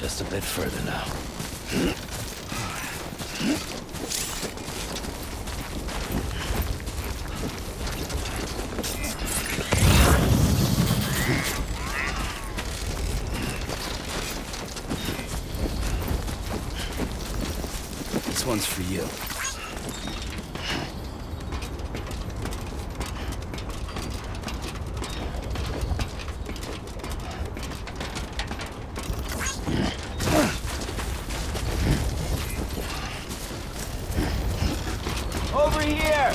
Just a bit further now. This one's for you. Over here!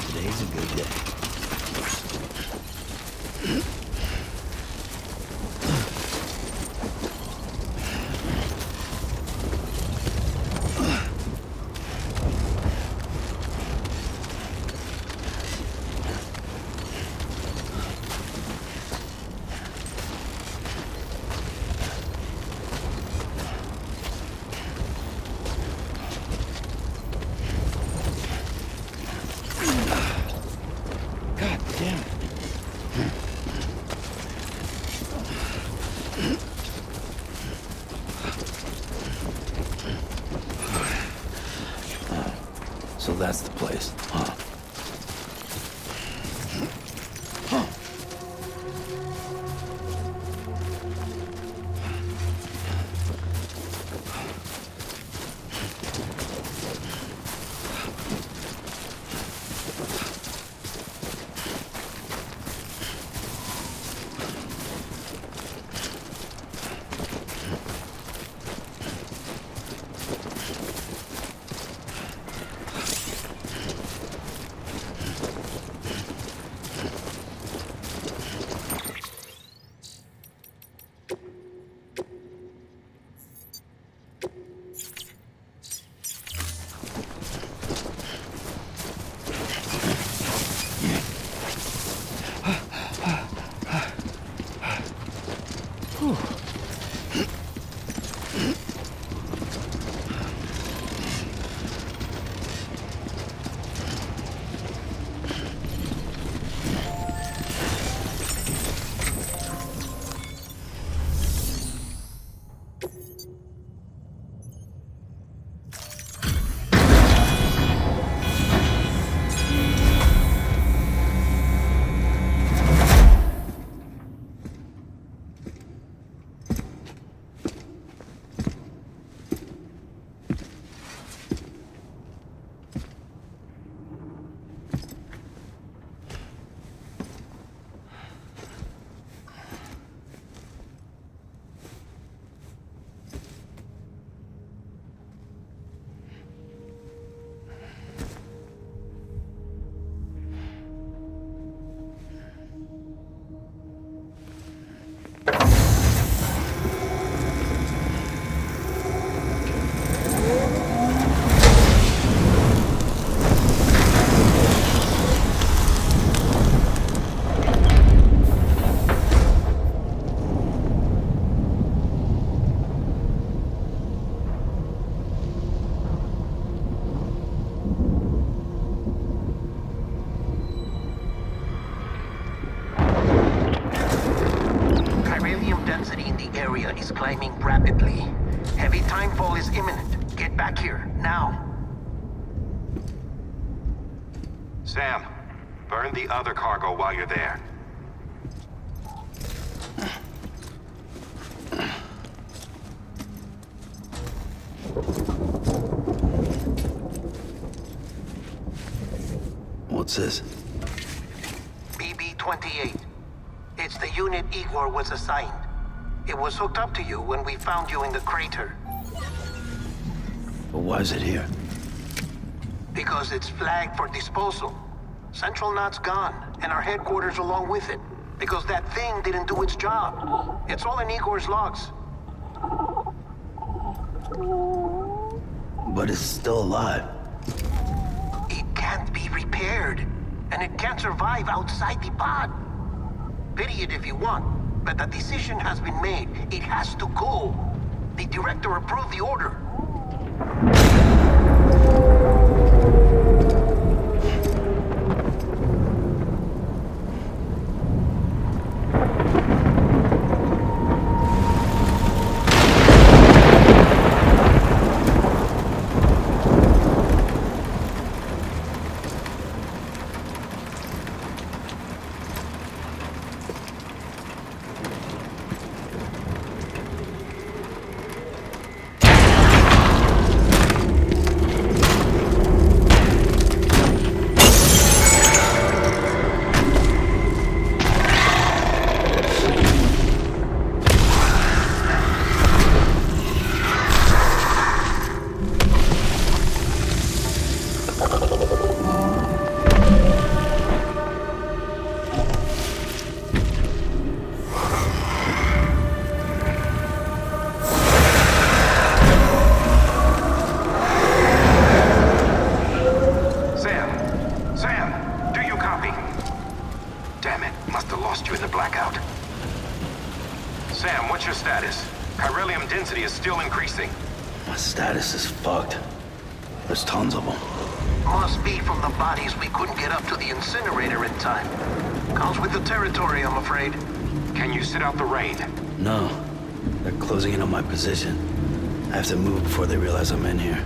Today's a good day. God damn it. So that's the place, huh? density in the area is climbing rapidly. Heavy timefall is imminent. Get back here, now. Sam, burn the other cargo while you're there. What's this? BB-28. It's the unit Igor was assigned. It was hooked up to you when we found you in the crater. But why is it here? Because it's flagged for disposal. Central Knot's gone, and our headquarters along with it. Because that thing didn't do its job. It's all in Igor's logs. But it's still alive. It can't be repaired, and it can't survive outside the pod. Pity it if you want, but the decision has been made. It has to go. The director approved the order. My status is fucked. There's tons of them. Must be from the bodies we couldn't get up to the incinerator in time. Comes with the territory, I'm afraid. Can you sit out the rain? No. They're closing in on my position. I have to move before they realize I'm in here.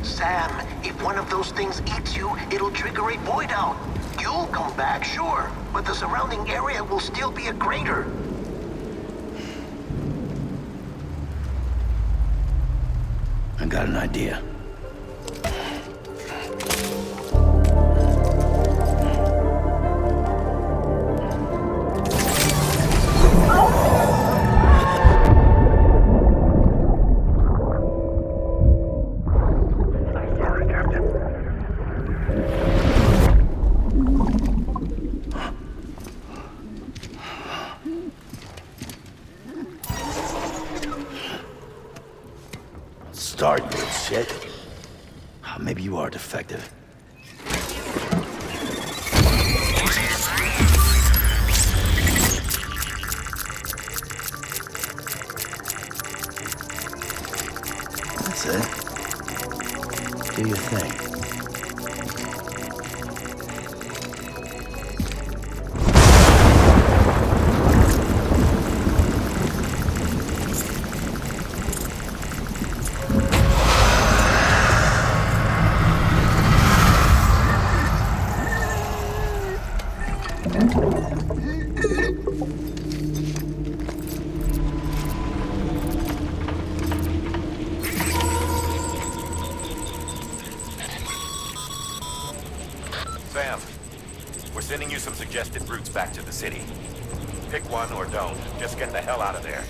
Sam, if one of those things eats you, it'll trigger a void out. You'll come back, sure, but the surrounding area will still be a crater. I got an idea. Start, you shit. Maybe you are defective. That's it. Do your thing. Sam, we're sending you some suggested routes back to the city. Pick one or don't. Just get the hell out of there.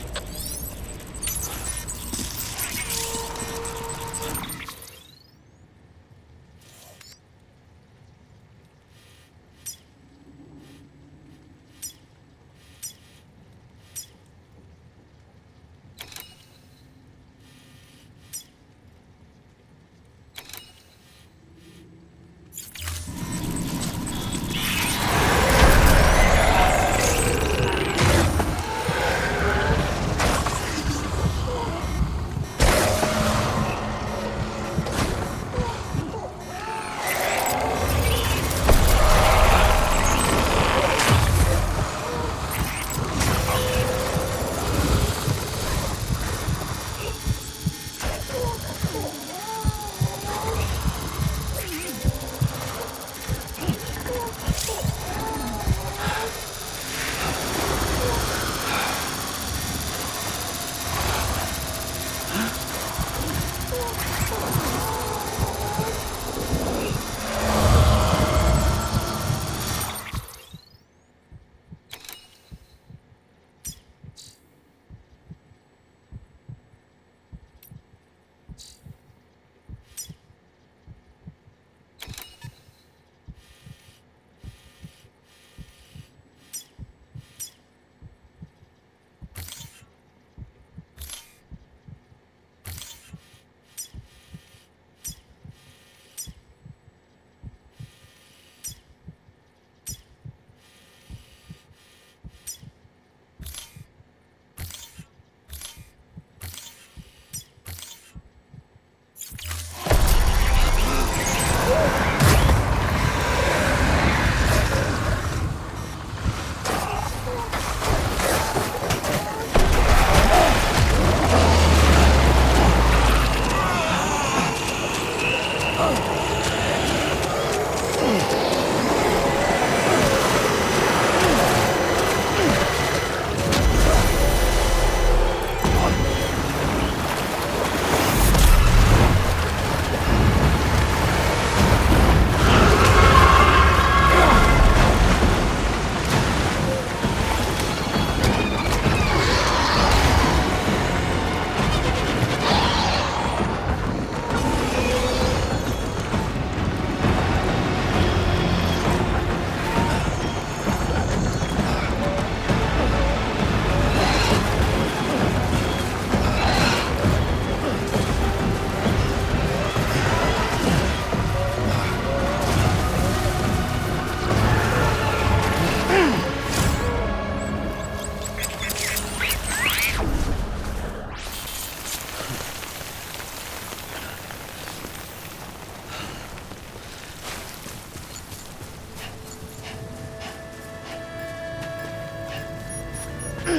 Of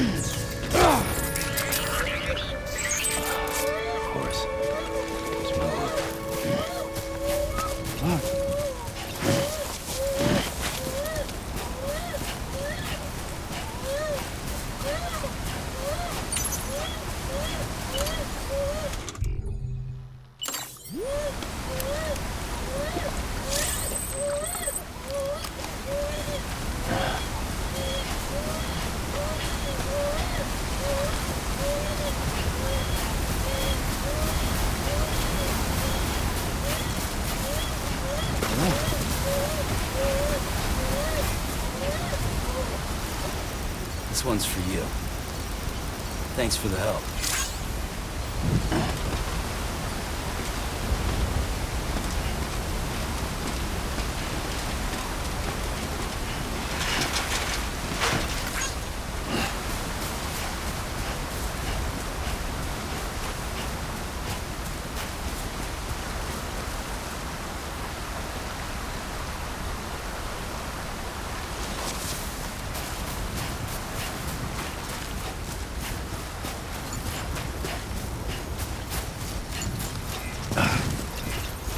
course. There's my luck. This one's for you. Thanks for the help.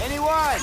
Anyone?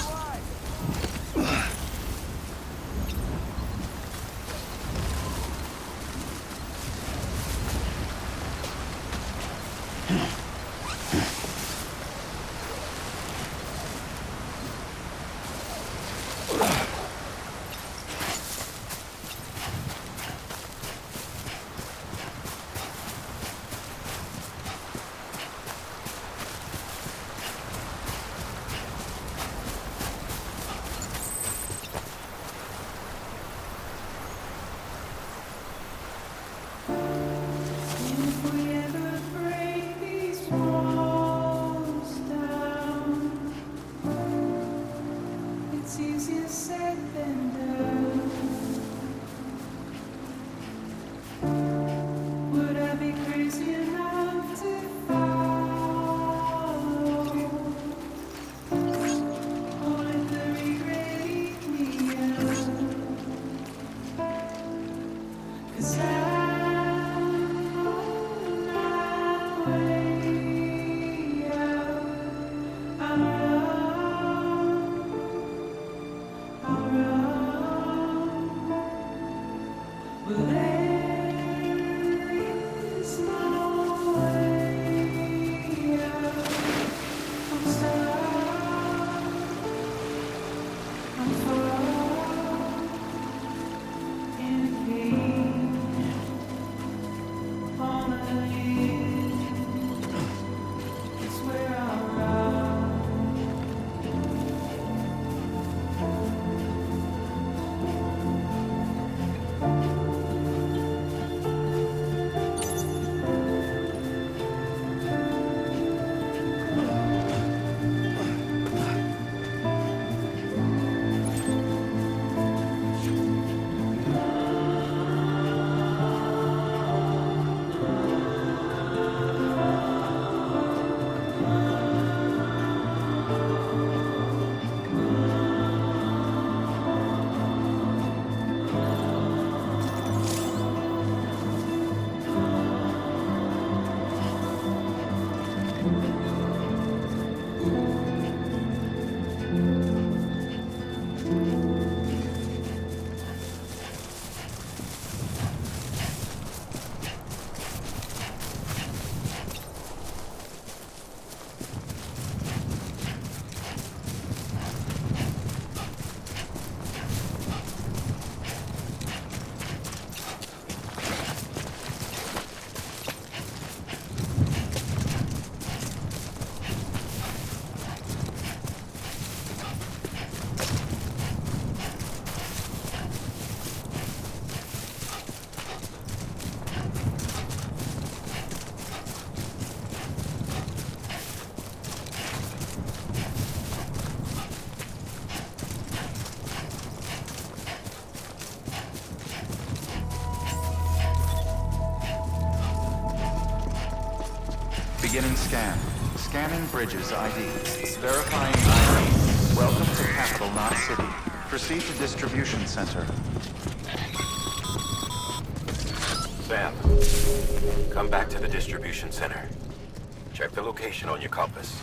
Beginning scan. Scanning bridges ID. Verifying ID. Welcome to Capital, not City. Proceed to distribution center. Sam, come back to the distribution center. Check the location on your compass.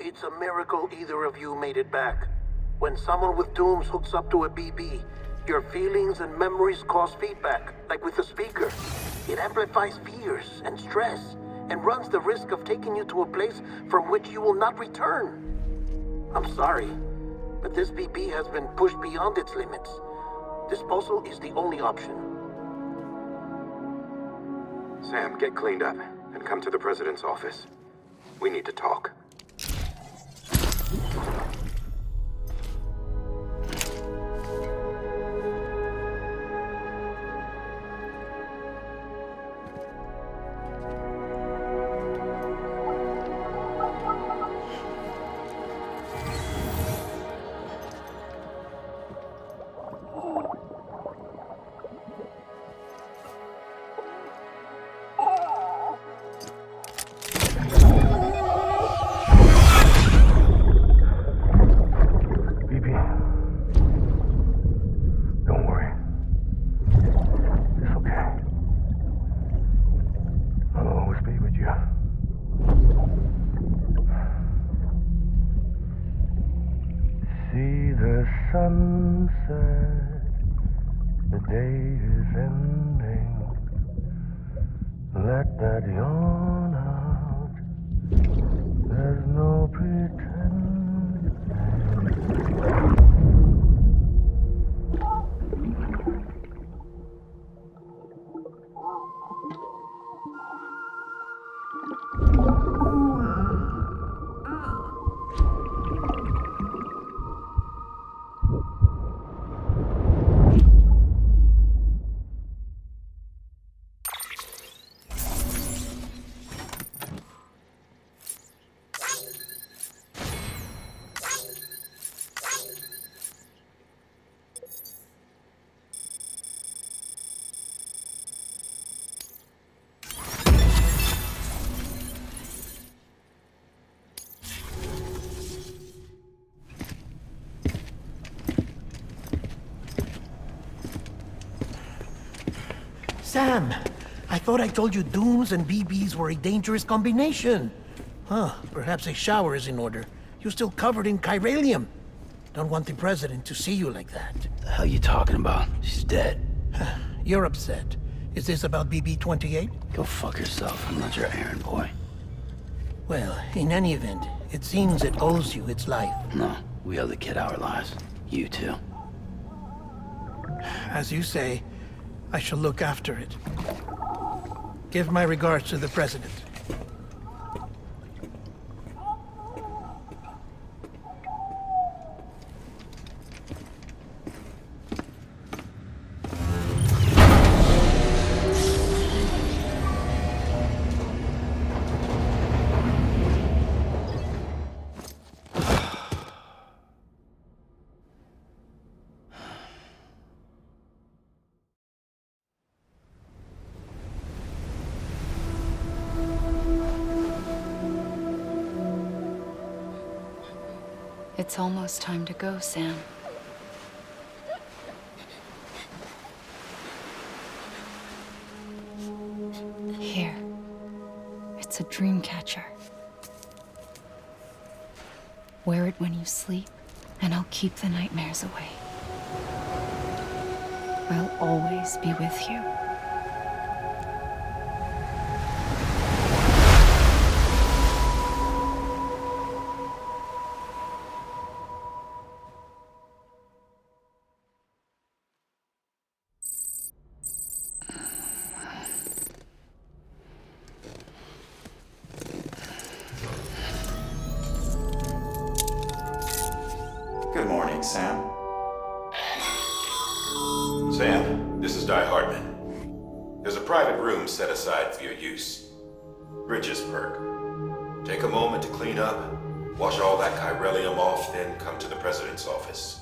It's a miracle either of you made it back. When someone with dooms hooks up to a BB, your feelings and memories cause feedback, like with a speaker. It amplifies fears and stress, and runs the risk of taking you to a place from which you will not return. I'm sorry, but this BB has been pushed beyond its limits. Disposal is the only option. Sam, get cleaned up and come to the President's office. We need to talk. Sunset, the day is ending. Let that yawn out. There's no pretending. Sam, I thought I told you dooms and BBs were a dangerous combination. Huh, perhaps a shower is in order. You're still covered in chiralium. Don't want the president to see you like that. The hell you talking about? She's dead. You're upset. Is this about BB-28? Go fuck yourself. I'm not your errand boy. Well, in any event, it seems it owes you its life. No, we owe the kid our lives. You too. As you say, I shall look after it. Give my regards to the president. It's almost time to go, Sam. Here. It's a dream catcher. Wear it when you sleep, and I'll keep the nightmares away. I'll always be with you. Good morning, Sam. Sam, this is Di Hartman. There's a private room set aside for your use. Bridges perk. Take a moment to clean up, Wash all that chiralium off, then come to the President's office.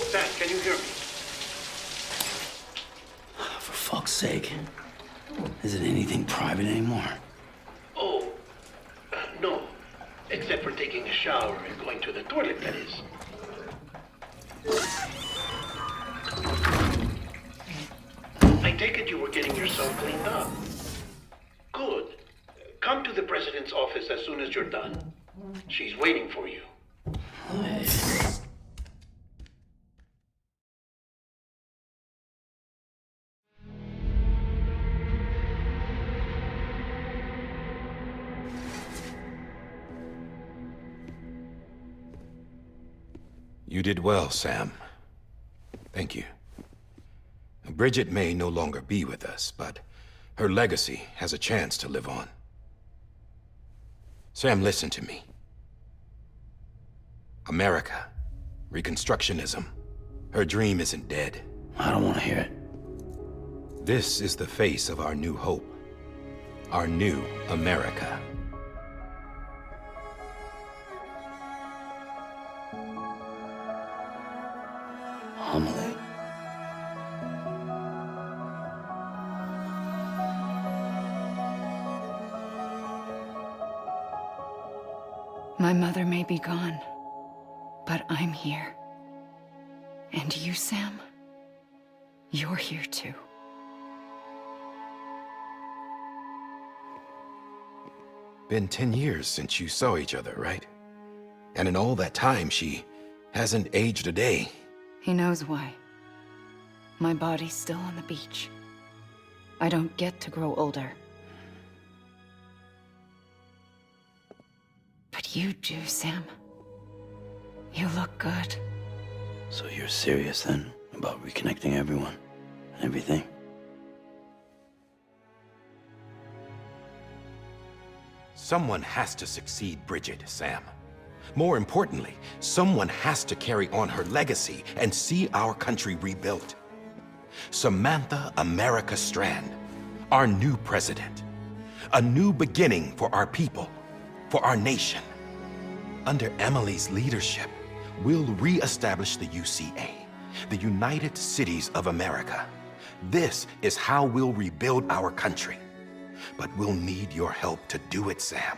Sam, can you hear me? For fuck's sake. Isn't anything private anymore? Oh, no. Except for taking a shower and going to the toilet, that is. I take it you were getting yourself cleaned up. Good. Come to the President's office as soon as you're done. She's waiting for you. You did well, Sam. Thank you. Bridget may no longer be with us, but her legacy has a chance to live on. Sam, listen to me. America, Reconstructionism, her dream isn't dead. I don't want to hear it. This is the face of our new hope. Our new America. Amelie. My mother may be gone, but I'm here. And you, Sam? You're here too. Been 10 years since you saw each other, right? And in all that time, she hasn't aged a day. He knows why. My body's still on the beach. I don't get to grow older. But you do, Sam. You look good. So you're serious then about reconnecting everyone and everything? Someone has to succeed Bridget, Sam. More importantly, someone has to carry on her legacy and see our country rebuilt. Samantha America Strand, our new president. A new beginning for our people, for our nation. Under Emily's leadership, we'll re-establish the UCA, the United Cities of America. This is how we'll rebuild our country. But we'll need your help to do it, Sam.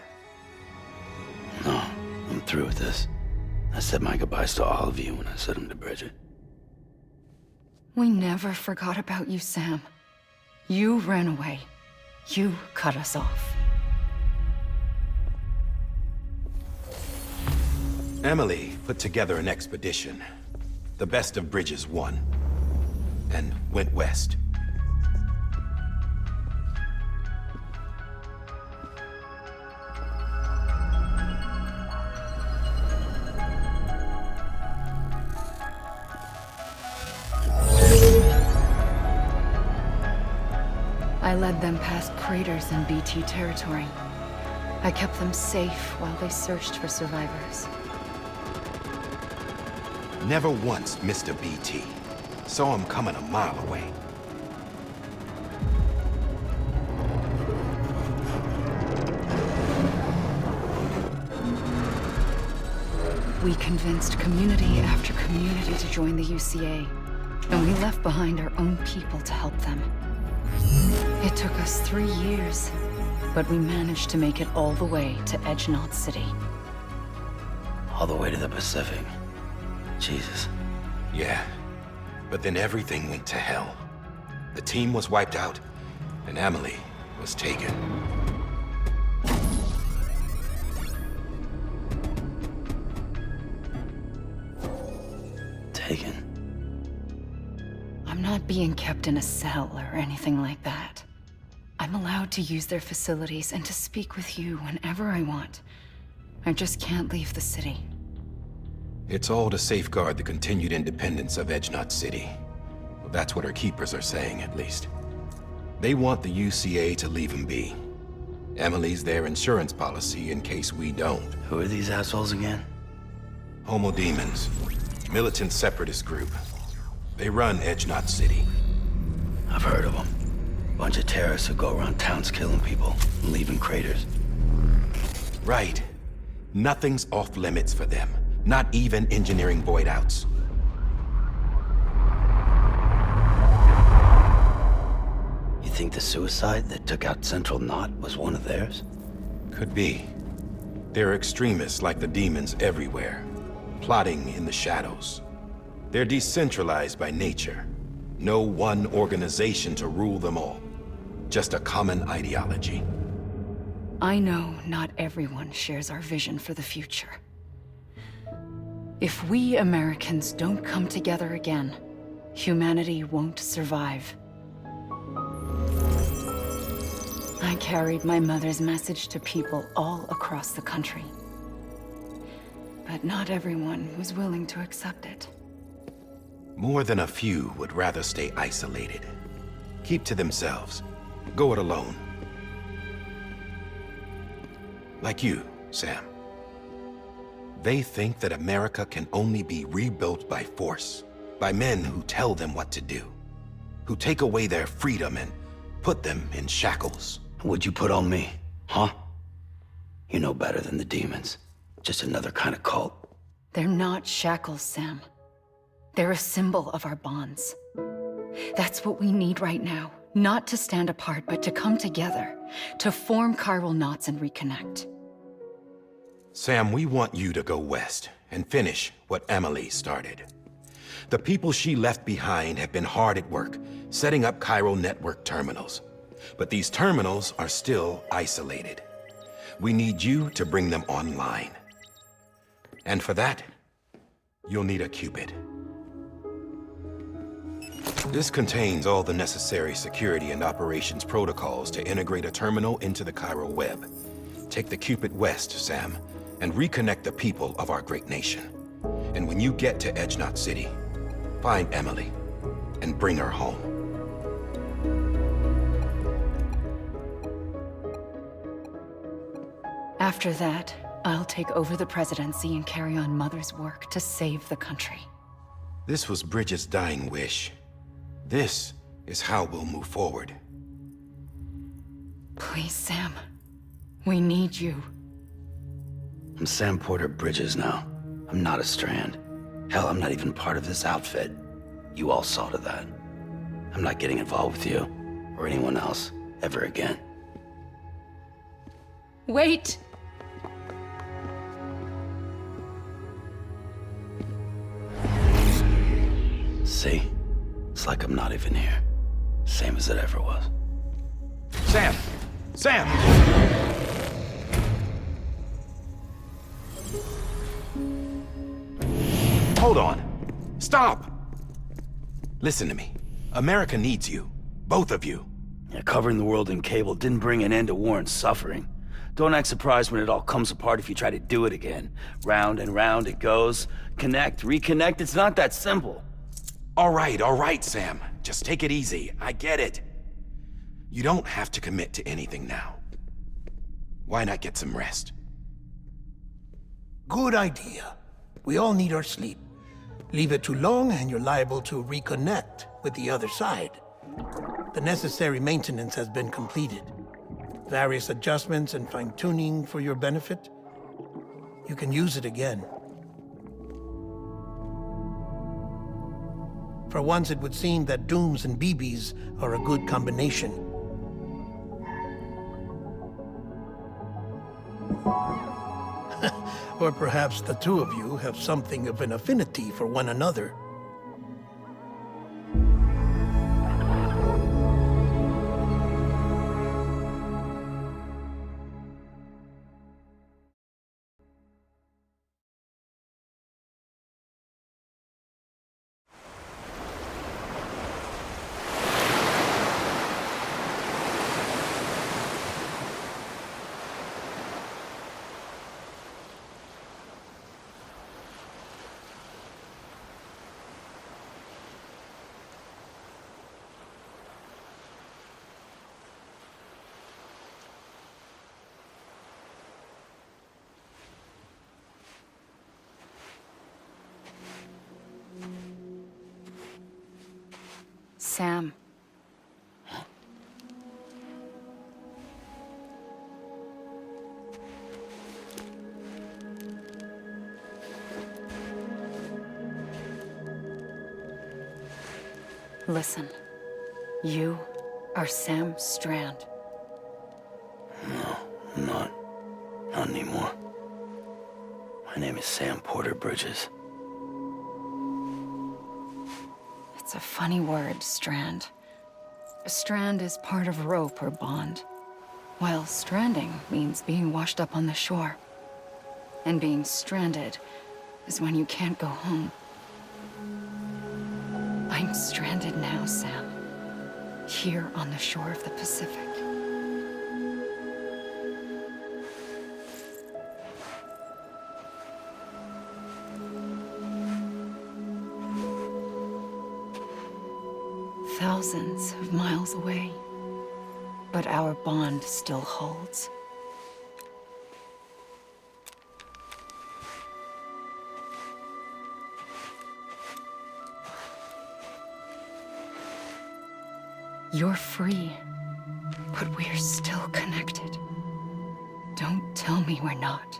No, I'm through with this. I said my goodbyes to all of you when I said them to Bridget. We never forgot about you, Sam. You ran away. You cut us off. Emily put together an expedition. The best of Bridges won. And went west. I led them past craters in BT territory. I kept them safe while they searched for survivors. Never once missed a BT. Saw him coming a mile away. We convinced community after community to join the UCA, and we left behind our own people to help them. It took us 3 years, but we managed to make it all the way to Edgenaught City. All the way to the Pacific. Jesus. Yeah, but then everything went to hell. The team was wiped out, and Emily was taken. taken. I'm not being kept in a cell or anything like that. I'm allowed to use their facilities and to speak with you whenever I want. I just can't leave the city. It's all to safeguard the continued independence of Edgenot City. Well, that's what her keepers are saying, at least. They want the UCA to leave him be. Emily's their insurance policy in case we don't. Who are these assholes again? Homo Demons. Militant separatist group. They run Edgenot City. I've heard of them. Bunch of terrorists who go around towns killing people and leaving craters. Right. Nothing's off limits for them. Not even engineering void outs. You think the suicide that took out Central Knot was one of theirs? Could be. There are extremists like the demons everywhere, plotting in the shadows. They're decentralized by nature. No one organization to rule them all. Just a common ideology. I know not everyone shares our vision for the future. If we Americans don't come together again, humanity won't survive. I carried my mother's message to people all across the country. But not everyone was willing to accept it. More than a few would rather stay isolated. Keep to themselves. Go it alone. Like you, Sam. They think that America can only be rebuilt by force, by men who tell them what to do, who take away their freedom and put them in shackles. What'd you put on me, huh? You know better than the demons. Just another kind of cult. They're not shackles, Sam. They're a symbol of our bonds. That's what we need right now. Not to stand apart, but to come together, to form chiral knots and reconnect. Sam, we want you to go west and finish what Emily started. The people she left behind have been hard at work, setting up chiral network terminals. But these terminals are still isolated. We need you to bring them online. And for that, you'll need a Cupid. This contains all the necessary security and operations protocols to integrate a terminal into the chiral web. Take the Cupid west, Sam, and reconnect the people of our great nation. And when you get to Edgenot City, find Emily and bring her home. After that, I'll take over the presidency and carry on Mother's work to save the country. This was Bridget's dying wish. This is how we'll move forward. Please, Sam. We need you. I'm Sam Porter Bridges now. I'm not a Strand. Hell, I'm not even part of this outfit. You all saw to that. I'm not getting involved with you, or anyone else, ever again. Wait! See? It's like I'm not even here. Same as it ever was. Sam! Sam! Hold on. Stop! Listen to me. America needs you. Both of you. Yeah, covering the world in cable didn't bring an end to war and suffering. Don't act surprised when it all comes apart if you try to do it again. Round and round it goes. Connect, reconnect, it's not that simple. All right, Sam. Just take it easy. I get it. You don't have to commit to anything now. Why not get some rest? Good idea. We all need our sleep. Leave it too long and you're liable to reconnect with the other side. The necessary maintenance has been completed. Various adjustments and fine-tuning for your benefit. You can use it again. For once, it would seem that Dooms and BBs are a good combination. Or perhaps the two of you have something of an affinity for one another. Sam. Listen, you are Sam Strand. No, I'm not. Not anymore. My name is Sam Porter Bridges. It's a funny word, strand. A strand is part of rope or bond, while stranding means being washed up on the shore. And being stranded is when you can't go home. I'm stranded now, Sam. Here on the shore of the Pacific. Thousands of miles away, but our bond still holds. You're free, but we're still connected. Don't tell me we're not.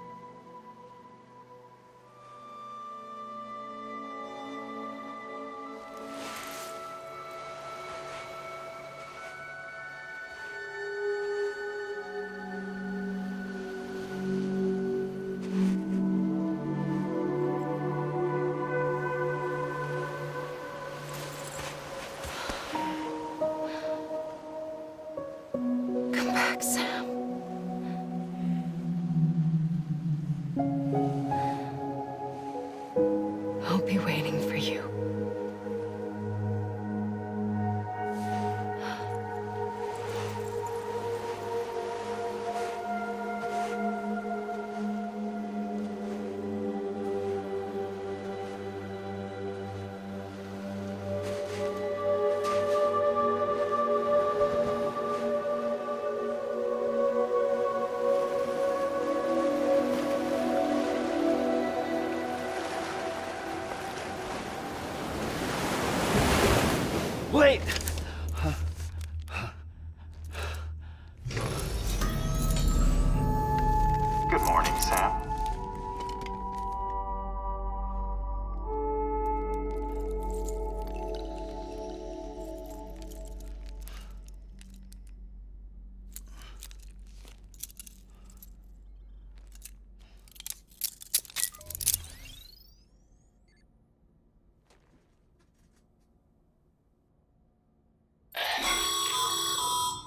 Come back, Sam. I'll be waiting for you. Wait! Good morning, Sam.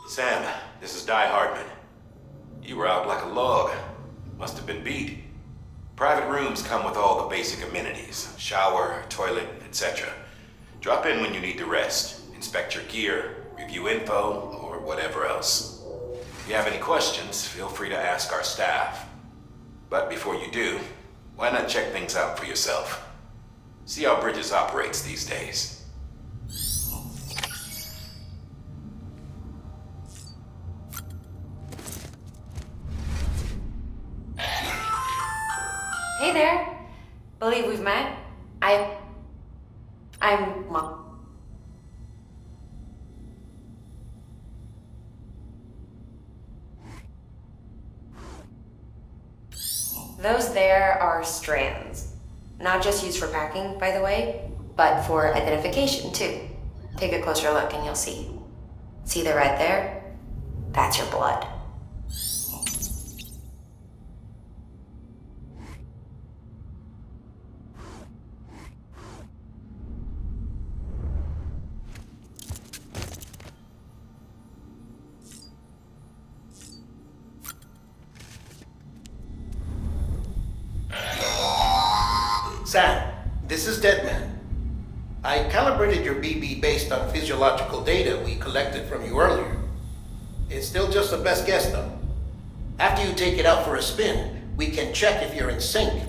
Sam, this is Di Hardman. You were out like a log. Must have been beat. Private rooms come with all the basic amenities. Shower, toilet, etc. Drop in when you need to rest. Inspect your gear, review info, or whatever else. If you have any questions, feel free to ask our staff. But before you do, why not check things out for yourself? See how Bridges operates these days. Hey there. Believe we've met. Well. Those there are strands. Not just used for packing, by the way, but for identification too. Take a closer look and you'll see. See the red there? That's your blood. Sam, this is Deadman. I calibrated your BB based on physiological data we collected from you earlier. It's still just a best guess, though. After you take it out for a spin, we can check if you're in sync.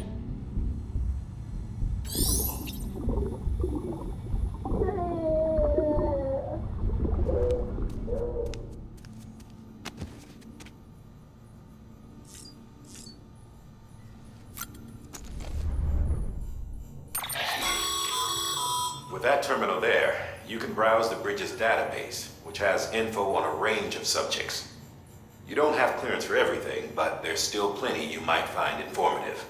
With that terminal there, you can browse the Bridges database, which has info on a range of subjects. You don't have clearance for everything, but there's still plenty you might find informative.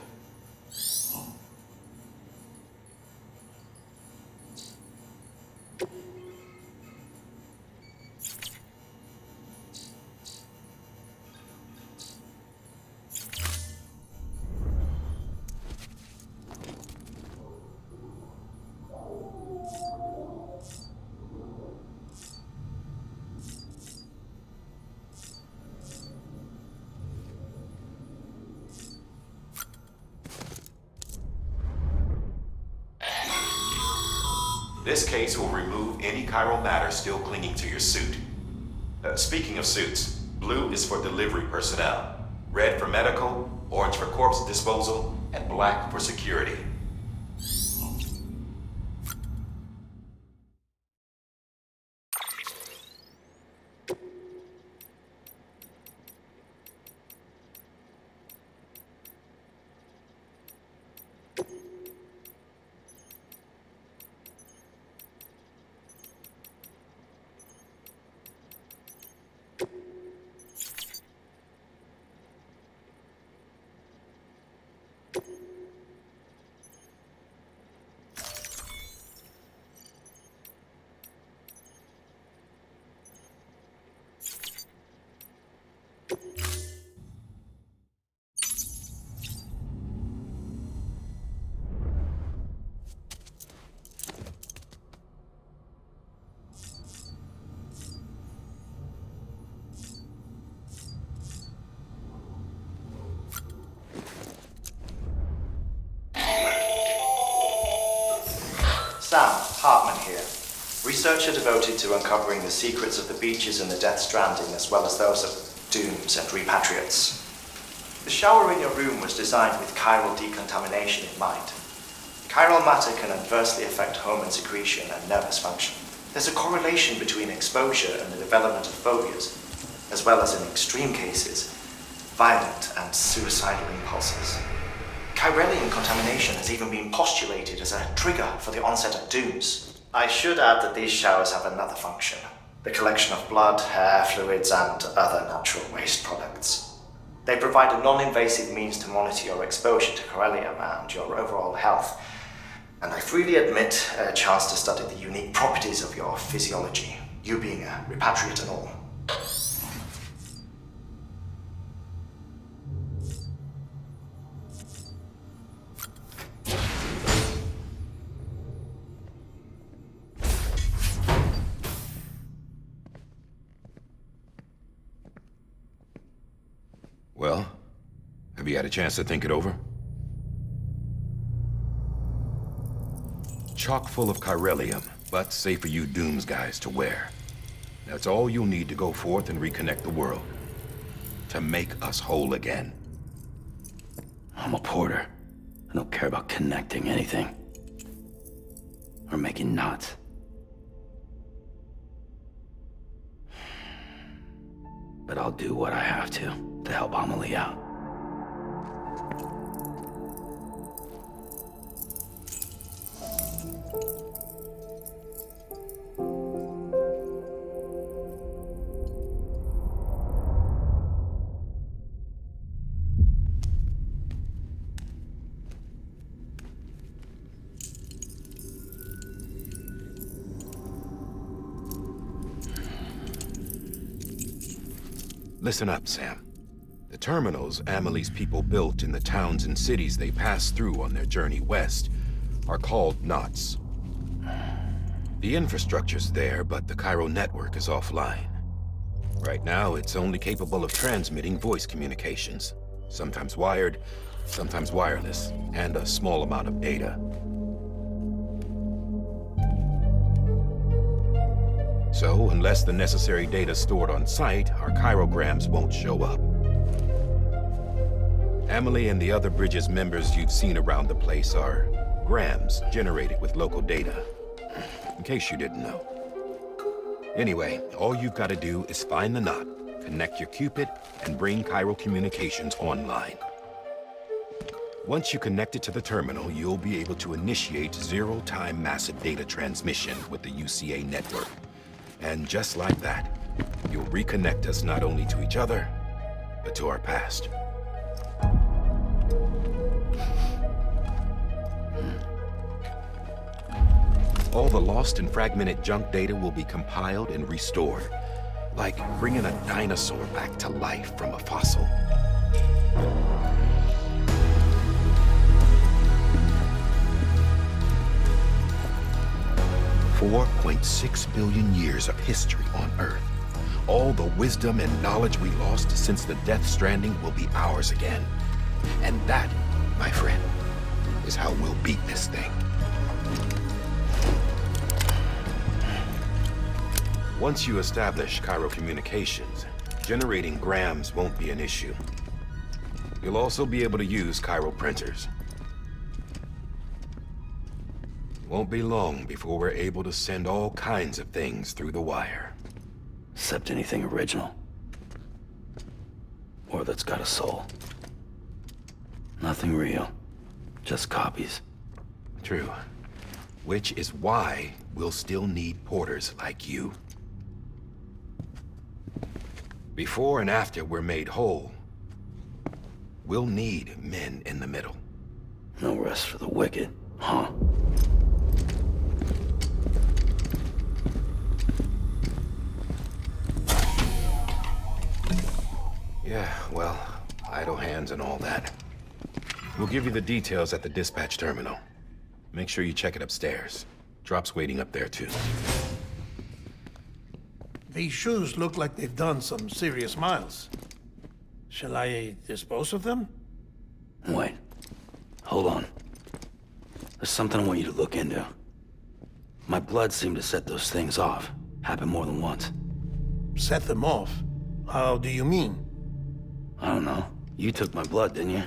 This case will remove any chiral matter still clinging to your suit. Speaking of suits, blue is for delivery personnel, red for medical, orange for corpse disposal, and black for security. Sam, Hartman here. Researcher devoted to uncovering the secrets of the beaches and the Death Stranding, as well as those of dooms and repatriates. The shower in your room was designed with chiral decontamination in mind. Chiral matter can adversely affect hormone secretion and nervous function. There's a correlation between exposure and the development of phobias, as well as in extreme cases, violent and suicidal impulses. Chiralian contamination has even been postulated as a trigger for the onset of dooms. I should add that these showers have another function: the collection of blood, hair, fluids, and other natural waste products. They provide a non-invasive means to monitor your exposure to chiralium and your overall health, and I freely admit a chance to study the unique properties of your physiology, you being a repatriate and all. Well, have you had a chance to think it over? Chock full of chiralium, but safe for you Dooms guys to wear. That's all you'll need to go forth and reconnect the world. To make us whole again. I'm a porter. I don't care about connecting anything. Or making knots. But I'll do what I have to help Amelie out. Listen up, Sam. The terminals Amelie's people built in the towns and cities they passed through on their journey west are called knots. The infrastructure's there, but the chiral network is offline. Right now, it's only capable of transmitting voice communications, sometimes wired, sometimes wireless, and a small amount of data. So, unless the necessary data's stored on site, our chirograms won't show up. Amelie and the other Bridges members you've seen around the place are grams generated with local data, in case you didn't know. Anyway, all you've got to do is find the knot, connect your Cupid, and bring chiral communications online. Once you connect it to the terminal, you'll be able to initiate zero-time massive data transmission with the UCA network. And just like that, you'll reconnect us not only to each other, but to our past. All the lost and fragmented junk data will be compiled and restored, like bringing a dinosaur back to life from a fossil. $4.6 billion years of history on Earth. All the wisdom and knowledge we lost since the Death Stranding will be ours again. And that, my friend, is how we'll beat this thing. Once you establish Cairo communications, generating grams won't be an issue. You'll also be able to use Cairo printers. Won't be long before we're able to send all kinds of things through the wire. Except anything original. Or that's got a soul. Nothing real. Just copies. True. Which is why we'll still need porters like you. Before and after we're made whole, we'll need men in the middle. No rest for the wicked, huh? Yeah, well, idle hands and all that. We'll give you the details at the dispatch terminal. Make sure you check it upstairs. Drop's waiting up there, too. These shoes look like they've done some serious miles. Shall I dispose of them? Wait. Hold on. There's something I want you to look into. My blood seemed to set those things off. Happened more than once. Set them off? How do you mean? I don't know. You took my blood, didn't you?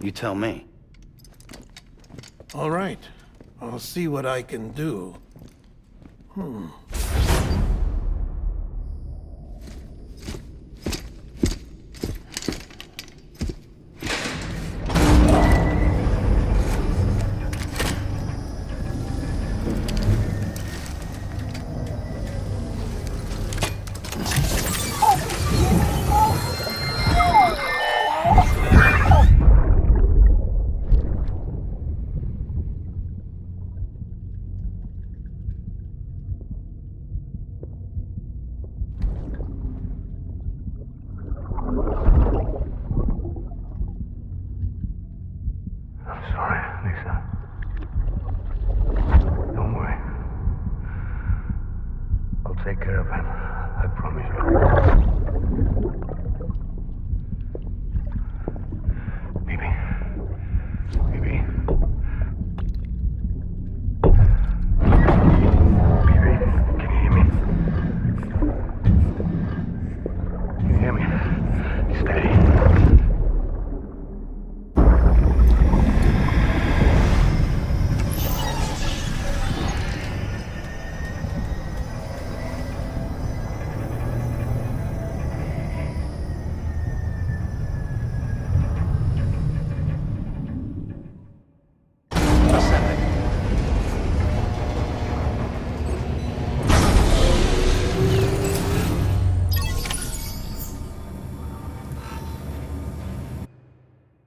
You tell me. All right. I'll see what I can do. Sorry, Lisa. Don't worry. I'll take care of him. I promise you.